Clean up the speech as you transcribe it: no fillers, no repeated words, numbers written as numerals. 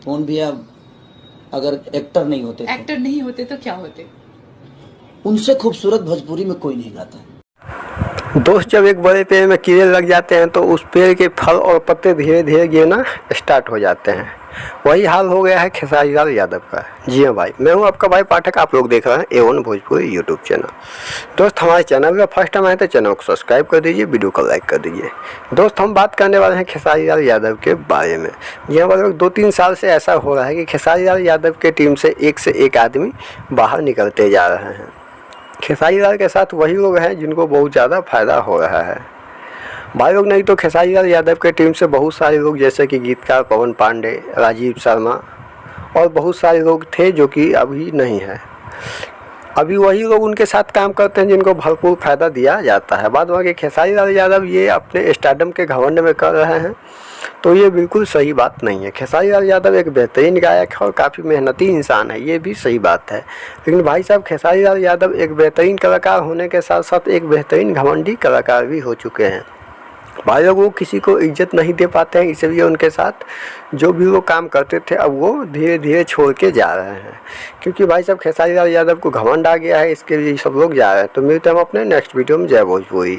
कौन भैया अगर एक्टर नहीं होते तो? एक्टर नहीं होते तो क्या होते? उनसे खूबसूरत भोजपुरी में कोई नहीं गाता। दोस्त, जब एक बड़े पेड़ में कीड़े लग जाते हैं तो उस पेड़ के फल और पत्ते धीरे धीरे गिरना स्टार्ट हो जाते हैं। वही हाल हो गया है खेसारी लाल यादव का। जी हाँ भाई, मैं हूँ आपका भाई पाठक। आप लोग देख रहे हैं A1 भोजपुरी यूट्यूब चैनल। दोस्त, हमारे चैनल में फर्स्ट टाइम आए तो चैनल को सब्सक्राइब कर दीजिए, वीडियो को लाइक कर दीजिए। दोस्त, हम बात करने वाले हैं खेसारी लाल यादव के बारे में। जी हाँ भाई, 2-3 साल से ऐसा हो रहा है कि खेसारी लाल यादव के टीम से एक आदमी बाहर निकलते जा रहे हैं। खेसारी लाल के साथ वही लोग हैं जिनको बहुत ज़्यादा फ़ायदा हो रहा है। भाई लोग, नहीं तो खेसारी लाल यादव के टीम से बहुत सारे लोग जैसे कि गीतकार पवन पांडे, राजीव शर्मा और बहुत सारे लोग थे जो कि अभी नहीं है। अभी वही लोग उनके साथ काम करते हैं जिनको भरपूर फ़ायदा दिया जाता है। बाद बाकी खेसारी लाल यादव ये अपने स्टारडम के घमंड में कर रहे हैं, तो ये बिल्कुल सही बात नहीं है। खेसारी लाल यादव एक बेहतरीन गायक है और काफ़ी मेहनती इंसान है, ये भी सही बात है। लेकिन भाई साहब, खेसारी लाल यादव एक बेहतरीन कलाकार होने के साथ साथ एक बेहतरीन घमंडी कलाकार भी हो चुके हैं। भाई लोग, वो किसी को इज्जत नहीं दे पाते हैं, इसलिए उनके साथ जो भी वो काम करते थे अब वो धीरे धीरे छोड़ के जा रहे हैं। क्योंकि भाई साहब, खेसारी लाल यादव को घमंड आ गया है, इसके लिए सब लोग जा रहे हैं। तो मिलते हैं हम अपने नेक्स्ट वीडियो में। जय भोजपुरी।